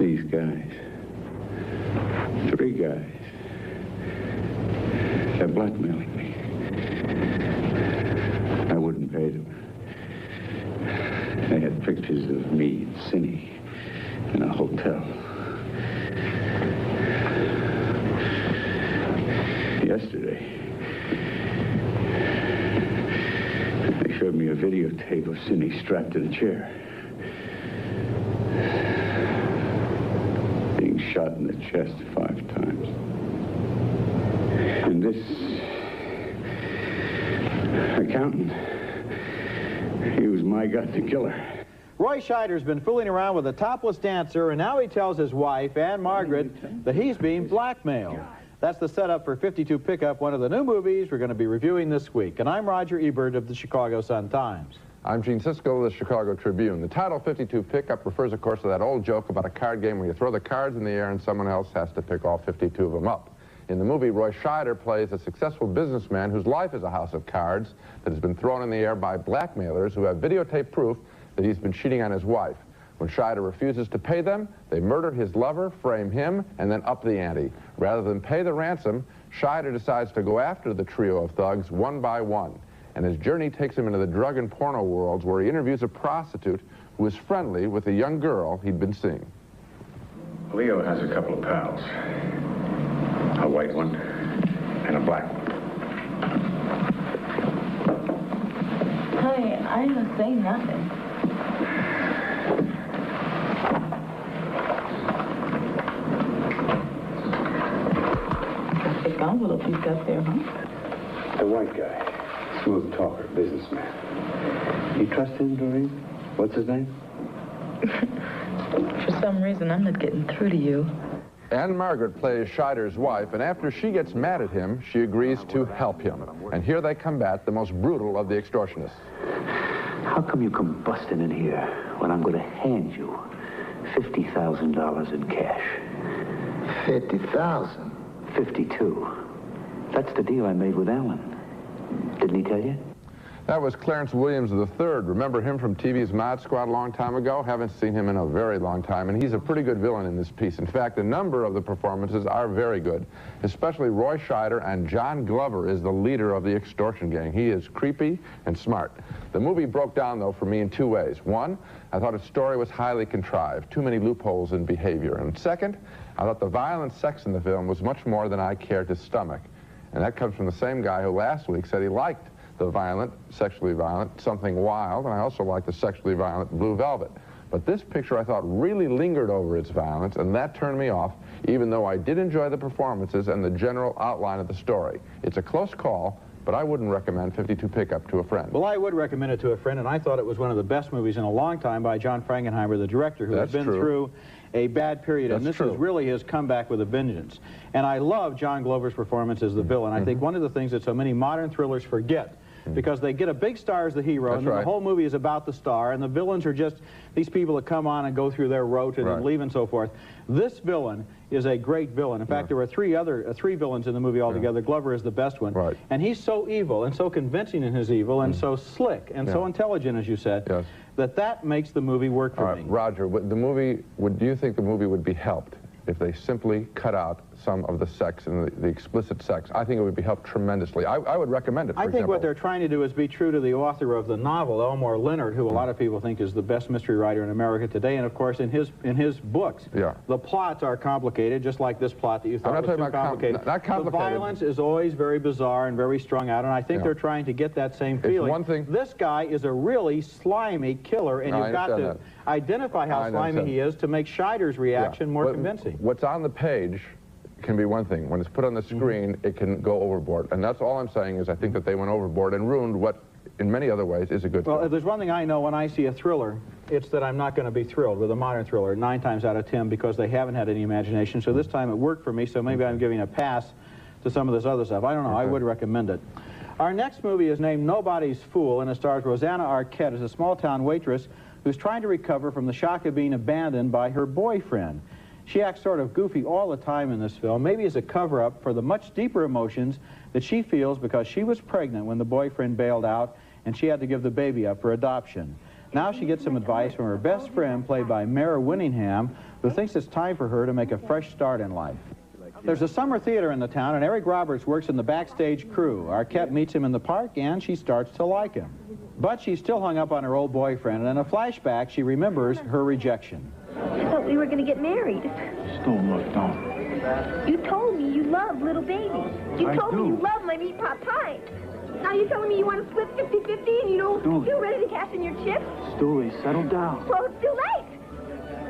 These guys. 3 guys. They're blackmailing me. I wouldn't pay them. They had pictures of me and Cindy in a hotel. Yesterday, they showed me a videotape of Cindy strapped to the chair, being shot in the chest 5 times. And this accountant, he was my gun to kill her. Roy Scheider's been fooling around with a topless dancer, and now he tells his wife, Anne Margaret, that he's being blackmailed. That's the setup for 52 Pickup, one of the new movies we're going to be reviewing this week. And I'm Roger Ebert of the Chicago Sun-Times. I'm Gene Siskel of the Chicago Tribune. The title 52 Pickup refers, of course, to that old joke about a card game where you throw the cards in the air and someone else has to pick all 52 of them up. In the movie, Roy Scheider plays a successful businessman whose life is a house of cards that has been thrown in the air by blackmailers who have videotape proof that he's been cheating on his wife. When Scheider refuses to pay them, they murder his lover, frame him, and then up the ante. Rather than pay the ransom, Scheider decides to go after the trio of thugs one by one. And his journey takes him into the drug and porno worlds where he interviews a prostitute who is friendly with a young girl he'd been seeing. Leo has a couple of pals. A white one and a black one. Honey, I didn't say nothing. Big envelope you've got there, huh? The white guy. Smooth talker, businessman. You trust him, Doreen? What's his name? For some reason, I'm not getting through to you. Anne Margaret plays Scheider's wife, and after she gets mad at him, she agrees to help him. And here they combat the most brutal of the extortionists. How come you come busting in here when I'm going to hand you $50,000 in cash? 50,000? 52. That's the deal I made with Alan. Didn't he tell you? That was Clarence Williams III. Remember him from TV's Mod Squad a long time ago? Haven't seen him in a very long time, and he's a pretty good villain in this piece. In fact, a number of the performances are very good, especially Roy Scheider, and John Glover is the leader of the extortion gang. He is creepy and smart. The movie broke down, though, for me in 2 ways. One, I thought its story was highly contrived, too many loopholes in behavior. And second, I thought the violent sex in the film was much more than I cared to stomach. And that comes from the same guy who last week said he liked the violent, sexually violent, Something Wild, and I also like the sexually violent Blue Velvet. But this picture, I thought, really lingered over its violence, and that turned me off, even though I did enjoy the performances and the general outline of the story. It's a close call, but I wouldn't recommend 52 Pickup to a friend. Well, I would recommend it to a friend, and I thought it was one of the best movies in a long time by John Frankenheimer, the director, who has been through a bad period, and this is really his comeback with a vengeance. And I love John Glover's performance as the villain. I think one of the things that so many modern thrillers forget, because they get a big star as the hero, and then the whole movie is about the star, and the villains are just these people that come on and go through their rote and then leave and so forth. This villain is a great villain. In fact, there were three villains in the movie altogether. Glover is the best one. And he's so evil and so convincing in his evil and so slick and so intelligent, as you said, that makes the movie work for me. Roger, do you think the movie would be helped if they simply cut out some of the sex and the explicit sex? I think it would be helped tremendously. I would recommend it, for example. I think what they're trying to do is be true to the author of the novel, Elmore Leonard, who a lot of people think is the best mystery writer in America today. And of course, in his books, the plots are complicated, just like this plot that you thought was too complicated. Not complicated. The violence is always very bizarre and very strung out, and I think they're trying to get that same feeling. One thing. This guy is a really slimy killer, and you've got to identify how slimy he is to make Scheider's reaction more convincing. What's on the page can be one thing. When it's put on the screen, it can go overboard. And that's all I'm saying is I think that they went overboard and ruined what, in many other ways, is a good film. Well, if there's one thing I know when I see a thriller, it's that I'm not going to be thrilled with a modern thriller 9 times out of 10 because they haven't had any imagination. So this time it worked for me, so maybe I'm giving a pass to some of this other stuff. I don't know. I would recommend it. Our next movie is named Nobody's Fool, and it stars Rosanna Arquette as a small-town waitress who's trying to recover from the shock of being abandoned by her boyfriend. She acts sort of goofy all the time in this film, maybe as a cover-up for the much deeper emotions that she feels because she was pregnant when the boyfriend bailed out and she had to give the baby up for adoption. Now she gets some advice from her best friend, played by Mara Winningham, who thinks it's time for her to make a fresh start in life. There's a summer theater in the town, and Eric Roberts works in the backstage crew. Arquette meets him in the park, and she starts to like him. But she's still hung up on her old boyfriend, and in a flashback, she remembers her rejection. I thought we were going to get married. Still look, don't. You told me you love little babies. You told me you love my meat pot pie. Now you're telling me you want to split 50-50 and you don't feel ready to cash in your chips? Story, settle down. Well, it's too late.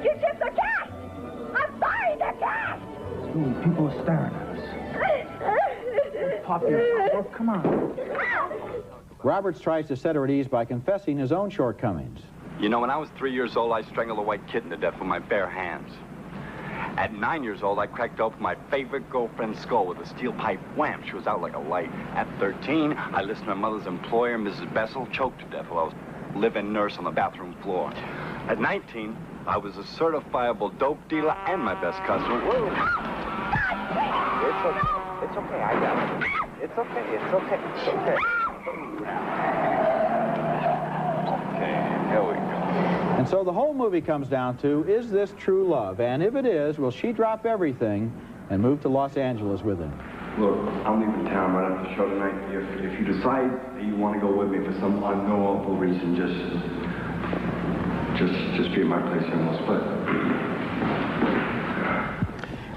Your chips are cashed. I'm sorry, they're cashed. Story, people are staring at us. Pop your... Oh, come on. Roberts tries to set her at ease by confessing his own shortcomings. You know, when I was 3 years old, I strangled a white kitten to death with my bare hands. At 9 years old, I cracked open my favorite girlfriend's skull with a steel pipe. Wham! She was out like a light. At 13, I listened to my mother's employer, Mrs. Bessel, choke to death while I was living nurse on the bathroom floor. At 19, I was a certifiable dope dealer and my best customer. Whoa! It's okay, I got it. It's okay, it's okay, it's okay. Okay, here we go. And so the whole movie comes down to, is this true love? And if it is, will she drop everything and move to Los Angeles with him? Look, I'm leaving town right after the show tonight. If you decide that you want to go with me for some unknowable reason, just be at my place and we'll split.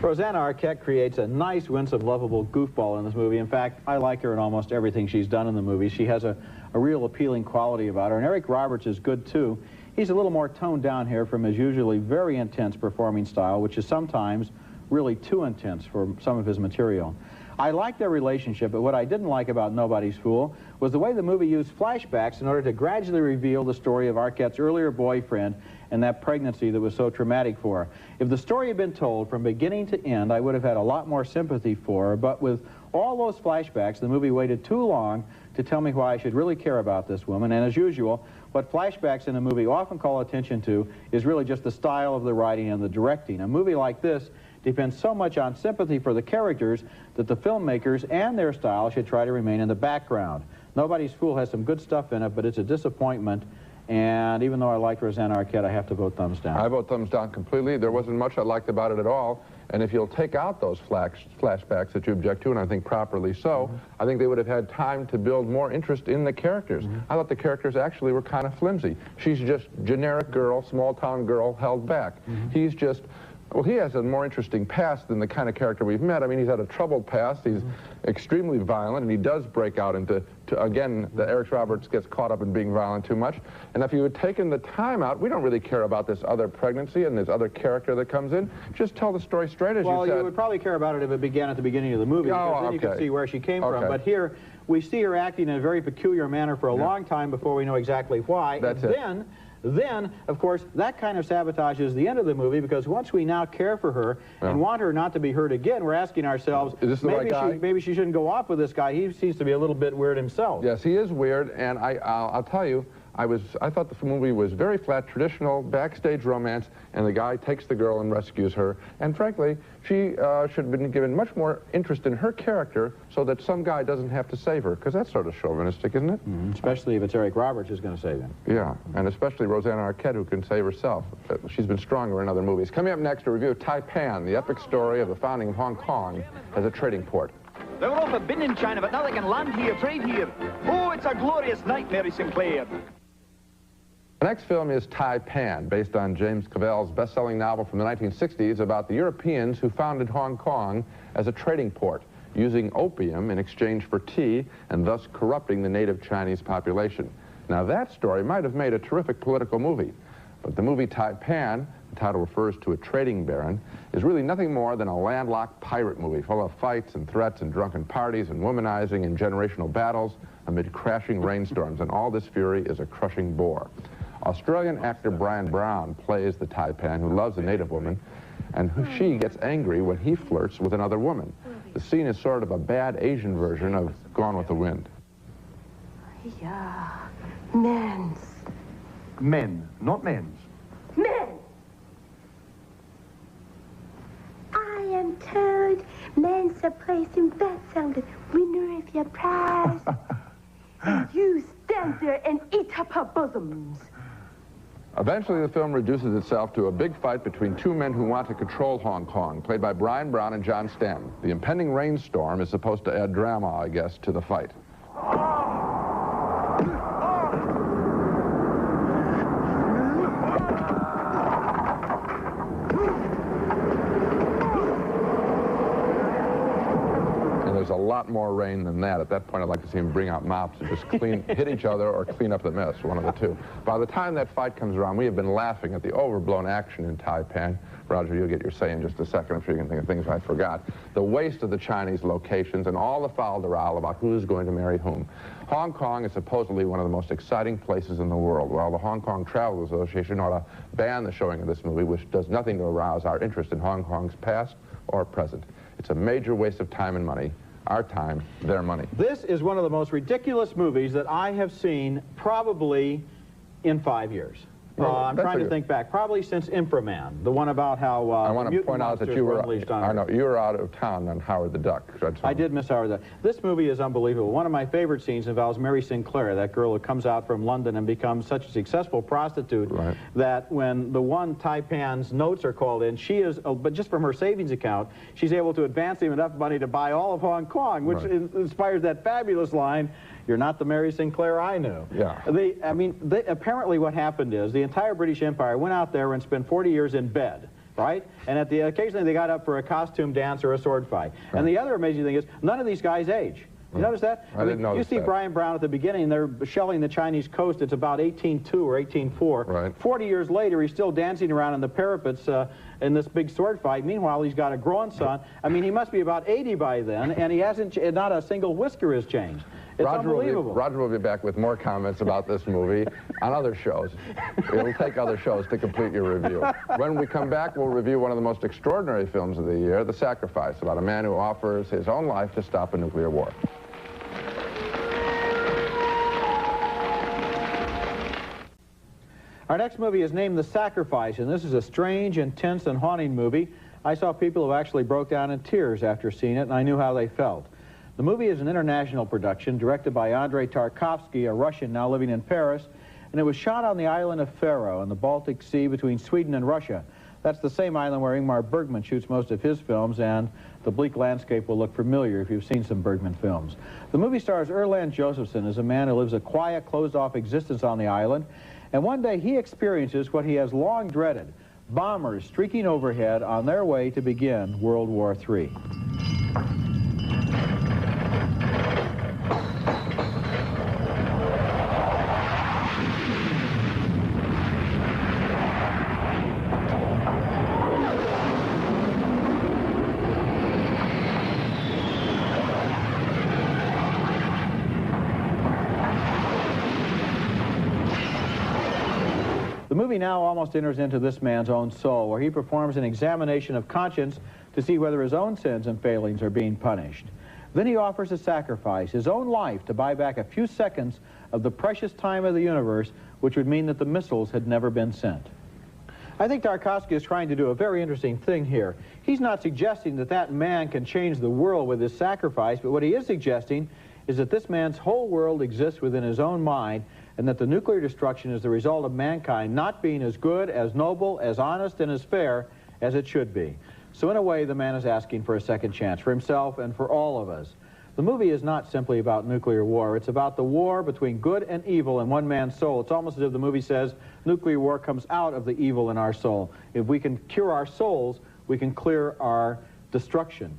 Rosanna Arquette creates a nice, winsome, lovable goofball in this movie. In fact, I like her in almost everything she's done in the movie. She has a real appealing quality about her, and Eric Roberts is good, too. He's a little more toned down here from his usually very intense performing style, which is sometimes really too intense for some of his material. I like their relationship, but what I didn't like about Nobody's Fool was the way the movie used flashbacks in order to gradually reveal the story of Arquette's earlier boyfriend and that pregnancy that was so traumatic for her. If the story had been told from beginning to end, I would have had a lot more sympathy for her, but with all those flashbacks, the movie waited too long to tell me why I should really care about this woman, and as usual, what flashbacks in a movie often call attention to is really just the style of the writing and the directing. A movie like this depends so much on sympathy for the characters that the filmmakers and their style should try to remain in the background. Nobody's Fool has some good stuff in it, but it's a disappointment. And even though I like Rosanna Arquette, I have to vote thumbs down. I vote thumbs down completely. There wasn't much I liked about it at all. And if you'll take out those flashbacks that you object to, and I think properly so, I think they would have had time to build more interest in the characters. I thought the characters actually were kind of flimsy. She's just generic girl, small-town girl, held back. He's just... Well, he has a more interesting past than the kind of character we've met. I mean, he's had a troubled past. He's extremely violent, and he does break out into, again, the Eric Roberts gets caught up in being violent too much. And if you had taken the time out, we don't really care about this other pregnancy and this other character that comes in. Just tell the story straight, as you said. Well, you would probably care about it if it began at the beginning of the movie, because then you could see where she came from. But here, we see her acting in a very peculiar manner for a long time before we know exactly why. That's it. Then, of course, that kind of sabotages the end of the movie, because once we now care for her and want her not to be hurt again, we're asking ourselves, is this the right guy? Maybe she shouldn't go off with this guy. He seems to be a little bit weird himself. Yes, he is weird, and I'll tell you, I thought the movie was very flat, traditional backstage romance, and the guy takes the girl and rescues her. And frankly, she should have been given much more interest in her character so that some guy doesn't have to save her, because that's sort of chauvinistic, isn't it? Especially if it's Eric Roberts who's going to save him. Yeah, and especially Rosanna Arquette, who can save herself. She's been stronger in other movies. Coming up next, a review of Tai-Pan, the epic story of the founding of Hong Kong as a trading port. They were all forbidden in China, but now they can land here, trade here. Oh, it's a glorious night, Mary Sinclair. The next film is Tai-Pan, based on James Clavell's best-selling novel from the 1960s about the Europeans who founded Hong Kong as a trading port, using opium in exchange for tea and thus corrupting the native Chinese population. Now that story might have made a terrific political movie, but the movie Tai-Pan, the title refers to a trading baron, is really nothing more than a landlocked pirate movie full of fights and threats and drunken parties and womanizing and generational battles amid crashing rainstorms, and all this fury is a crushing bore. Australian actor Brian Brown plays the Tai-Pan who loves a native woman, and she gets angry when he flirts with another woman. The scene is sort of a bad Asian version of Gone with the Wind. Yeah, men's. Men, not men's. Men! I am told men's a place in best on the winner of your prize. And you stand there and eat up her bosoms. Eventually, the film reduces itself to a big fight between two men who want to control Hong Kong, played by Brian Brown and John Stanton. The impending rainstorm is supposed to add drama, I guess, to the fight. There's a lot more rain than that. At that point, I'd like to see him bring out mops and just hit each other or clean up the mess, one of the two. By the time that fight comes around, we have been laughing at the overblown action in Tai-Pan. Roger, you'll get your say in just a second. I'm sure you can think of things I forgot. The waste of the Chinese locations and all the fal-de-ral about who's going to marry whom. Hong Kong is supposedly one of the most exciting places in the world. Well, the Hong Kong Travel Association ought to ban the showing of this movie, which does nothing to arouse our interest in Hong Kong's past or present. It's a major waste of time and money. Our time, their money. This is one of the most ridiculous movies that I have seen probably in 5 years. I'm trying to think back, probably since Inframan, the one about how I want to point out that you were out of town on Howard the Duck. I did miss Howard the Duck. This movie is unbelievable. One of my favorite scenes involves Mary Sinclair, that girl who comes out from London and becomes such a successful prostitute that when the one Tai-Pan's notes are called in, she is, but just from her savings account, she's able to advance him enough money to buy all of Hong Kong, which inspires that fabulous line, "You're not the Mary Sinclair I knew." Yeah. Apparently what happened is the entire British Empire went out there and spent 40 years in bed, right? And occasionally they got up for a costume dance or a sword fight. Right. And the other amazing thing is none of these guys age. You notice that? I didn't notice you see that. Brian Brown at the beginning, they're shelling the Chinese coast. It's about 1802 or 1804. Right. 40 years later, he's still dancing around in the parapets in this big sword fight. Meanwhile, he's got a grown son. I mean, he must be about 80 by then, and he hasn't, not a single whisker has changed. It's unbelievable. Roger will be back with more comments about this movie on other shows. It'll take other shows to complete your review. When we come back, we'll review one of the most extraordinary films of the year, The Sacrifice, about a man who offers his own life to stop a nuclear war. Our next movie is named The Sacrifice, and this is a strange, intense, and haunting movie. I saw people who actually broke down in tears after seeing it, and I knew how they felt. The movie is an international production directed by Andrei Tarkovsky, a Russian now living in Paris, and it was shot on the island of Faro in the Baltic Sea between Sweden and Russia. That's the same island where Ingmar Bergman shoots most of his films, and the bleak landscape will look familiar if you've seen some Bergman films. The movie stars Erland Josephson as a man who lives a quiet, closed-off existence on the island, and one day he experiences what he has long dreaded, bombers streaking overhead on their way to begin World War III. The movie now almost enters into this man's own soul, where he performs an examination of conscience to see whether his own sins and failings are being punished. Then he offers a sacrifice, his own life, to buy back a few seconds of the precious time of the universe, which would mean that the missiles had never been sent. I think Tarkovsky is trying to do a very interesting thing here. He's not suggesting that that man can change the world with his sacrifice, but what he is suggesting is that this man's whole world exists within his own mind, and that the nuclear destruction is the result of mankind not being as good, as noble, as honest, and as fair as it should be. So in a way, the man is asking for a second chance for himself and for all of us. The movie is not simply about nuclear war. It's about the war between good and evil in one man's soul. It's almost as if the movie says nuclear war comes out of the evil in our soul. If we can cure our souls, we can clear our destruction.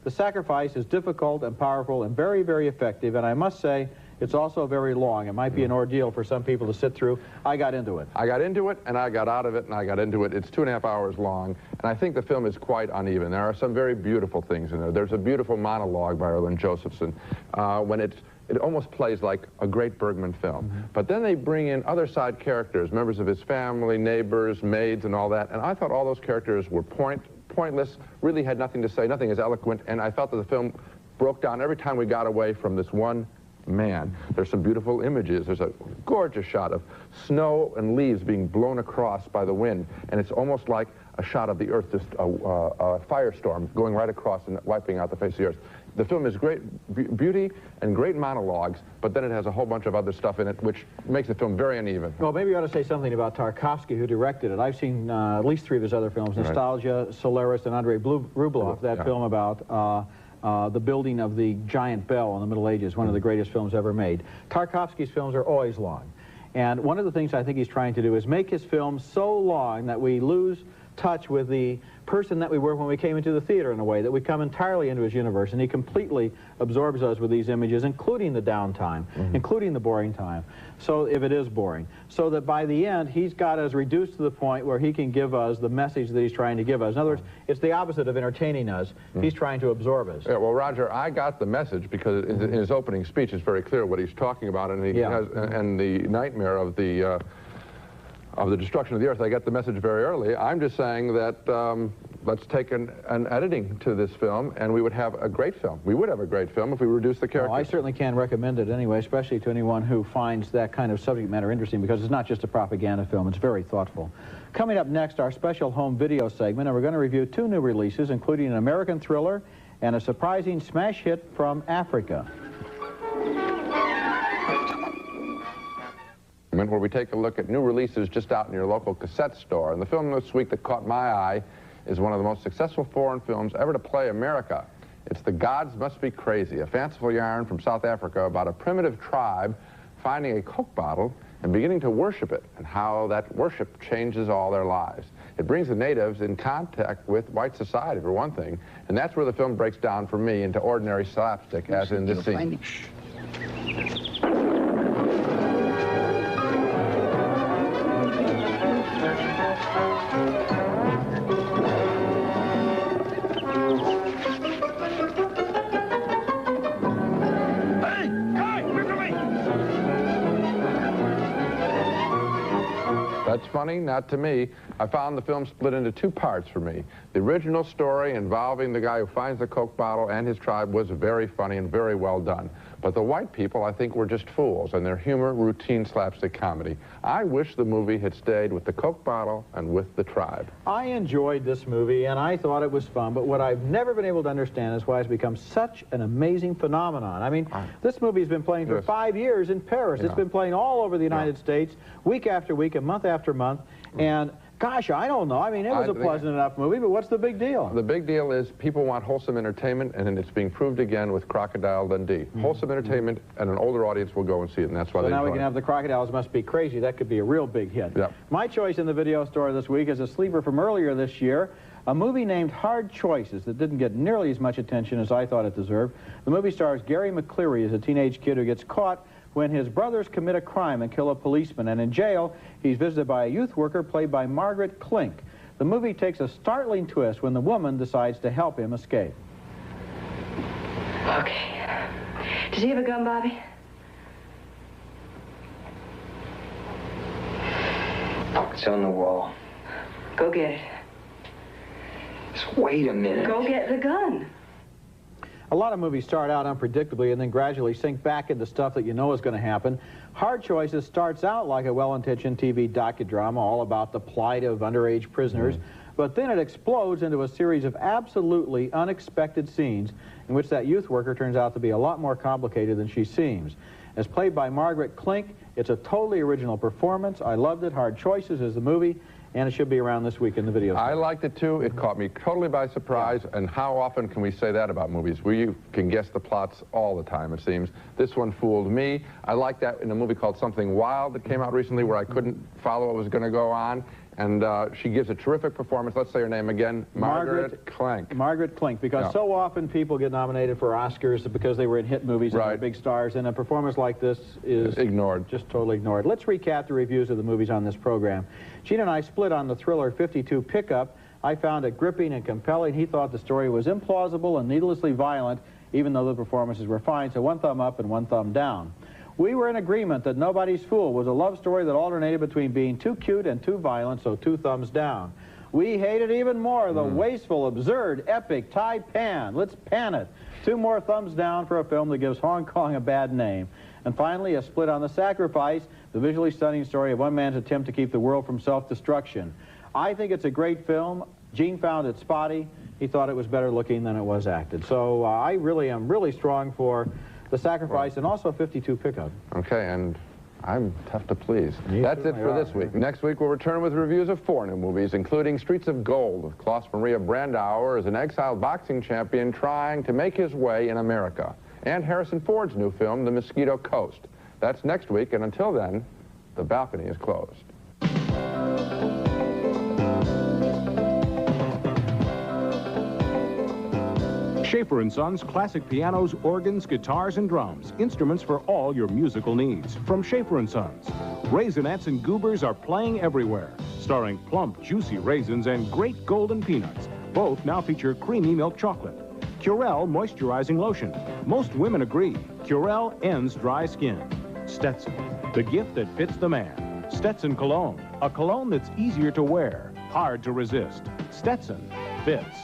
The Sacrifice is difficult and powerful and very, very effective, and I must say, it's also very long. It might be an ordeal for some people to sit through. I got into it. I got into it, and I got out of it, and I got into it. It's 2.5 hours long, and I think the film is quite uneven. There are some very beautiful things in there. There's a beautiful monologue by Erland Josephson when it almost plays like a great Bergman film. But then they bring in other side characters, members of his family, neighbors, maids, and all that, and I thought all those characters were pointless, really had nothing to say, nothing as eloquent, and I felt that the film broke down every time we got away from this one man. There's some beautiful images. There's a gorgeous shot of snow and leaves being blown across by the wind, and it's almost like a shot of the earth, just a firestorm going right across and wiping out the face of the earth. The film is great beauty and great monologues, but then it has a whole bunch of other stuff in it which makes the film very uneven. Well, maybe you ought to say something about Tarkovsky, who directed it. I've seen at least 3 of his other films, Nostalgia, Solaris, and Andrei Rublev, that film about the building of the giant bell in the Middle Ages, one of the greatest films ever made. Tarkovsky's films are always long. And one of the things I think he's trying to do is make his films so long that we lose touch with the person that we were when we came into the theater, in a way, that we come entirely into his universe, and he completely absorbs us with these images, including the downtime, including the boring time, so if it is boring, so that by the end he's got us reduced to the point where he can give us the message that he's trying to give us. In other words, it's the opposite of entertaining us. He's trying to absorb us. Yeah, well, Roger, I got the message because in his opening speech it's very clear what he's talking about, and he has, and the nightmare of the destruction of the earth. I got the message very early. I'm just saying that let's take an editing to this film, and we would have a great film. We would have a great film if we reduced the characters. Well, I certainly can recommend it anyway, especially to anyone who finds that kind of subject matter interesting, because it's not just a propaganda film. It's very thoughtful. Coming up next, our special home video segment, and we're going to review 2 new releases, including an American thriller and a surprising smash hit from Africa. Where we take a look at new releases just out in your local cassette store. And the film this week that caught my eye is one of the most successful foreign films ever to play America. It's The Gods Must Be Crazy, a fanciful yarn from South Africa about a primitive tribe finding a Coke bottle and beginning to worship it, and how that worship changes all their lives. It brings the natives in contact with white society, for one thing, and that's where the film breaks down for me into ordinary slapstick, as in this scene. That's funny? Not to me. I found the film split into 2 parts for me. The original story involving the guy who finds the Coke bottle and his tribe was very funny and very well done. But the white people, I think, were just fools, and their humor, routine slapstick comedy. I wish the movie had stayed with the Coke bottle and with the tribe. I enjoyed this movie, and I thought it was fun, but what I've never been able to understand is why it's become such an amazing phenomenon. I mean, this movie's been playing for 5 years in Paris. It's been playing all over the United States, week after week and month after month, and gosh, I don't know. I mean, it was a pleasant enough movie, but what's the big deal? The big deal is people want wholesome entertainment, and it's being proved again with Crocodile Dundee. Wholesome entertainment, and an older audience will go and see it, and that's why they enjoy it. So now we can have The Crocodiles Must Be Crazy. That could be a real big hit. Yep. My choice in the video store this week is a sleeper from earlier this year, a movie named Hard Choices that didn't get nearly as much attention as I thought it deserved. The movie stars Gary McCleary as a teenage kid who gets caught when his brothers commit a crime and kill a policeman, and in jail, he's visited by a youth worker played by Margaret Klink. The movie takes a startling twist when the woman decides to help him escape. Okay. Did you have a gun, Bobby? It's on the wall. Go get it. Just wait a minute. Go get the gun. A lot of movies start out unpredictably and then gradually sink back into stuff that you know is going to happen. Hard Choices starts out like a well-intentioned TV docudrama all about the plight of underage prisoners, but then it explodes into a series of absolutely unexpected scenes in which that youth worker turns out to be a lot more complicated than she seems. As played by Margaret Klink, it's a totally original performance. I loved it. Hard Choices is the movie, and it should be around this week in the video store. I liked it too. It caught me totally by surprise, and how often can we say that about movies? We can guess the plots all the time, it seems. This one fooled me. I liked that in a movie called Something Wild that came out recently where I couldn't follow what was going to go on, and she gives a terrific performance. Let's say her name again. Margaret Klink. Margaret Klink, because so often people get nominated for Oscars because they were in hit movies and they're big stars, and a performance like this is ignored. Just totally ignored. Let's recap the reviews of the movies on this program. Gene and I split on the thriller 52 Pickup. I found it gripping and compelling. He thought the story was implausible and needlessly violent, even though the performances were fine, so 1 thumb up and 1 thumb down. We were in agreement that Nobody's Fool was a love story that alternated between being too cute and too violent, so 2 thumbs down. We hate it even more. The wasteful, absurd, epic Tai-Pan. Let's pan it. 2 more thumbs down for a film that gives Hong Kong a bad name. And finally, a split on The Sacrifice, the visually stunning story of one man's attempt to keep the world from self-destruction. I think it's a great film. Gene found it spotty. He thought it was better looking than it was acted. So I really am really strong for The Sacrifice and also 52 Pickup. Okay, and I'm tough to please. That's it for this week. Next week, we'll return with reviews of 4 new movies, including Streets of Gold. Klaus Maria Brandauer is an exiled boxing champion trying to make his way in America. And Harrison Ford's new film, The Mosquito Coast. That's next week, and until then, the balcony is closed. Schaefer & Sons classic pianos, organs, guitars, and drums. Instruments for all your musical needs. From Schaefer & Sons. Raisinets and Goobers are playing everywhere. Starring plump, juicy raisins and great golden peanuts. Both now feature creamy milk chocolate. Curel moisturizing lotion. Most women agree. Curel ends dry skin. Stetson, the gift that fits the man. Stetson cologne, a cologne that's easier to wear, hard to resist. Stetson fits.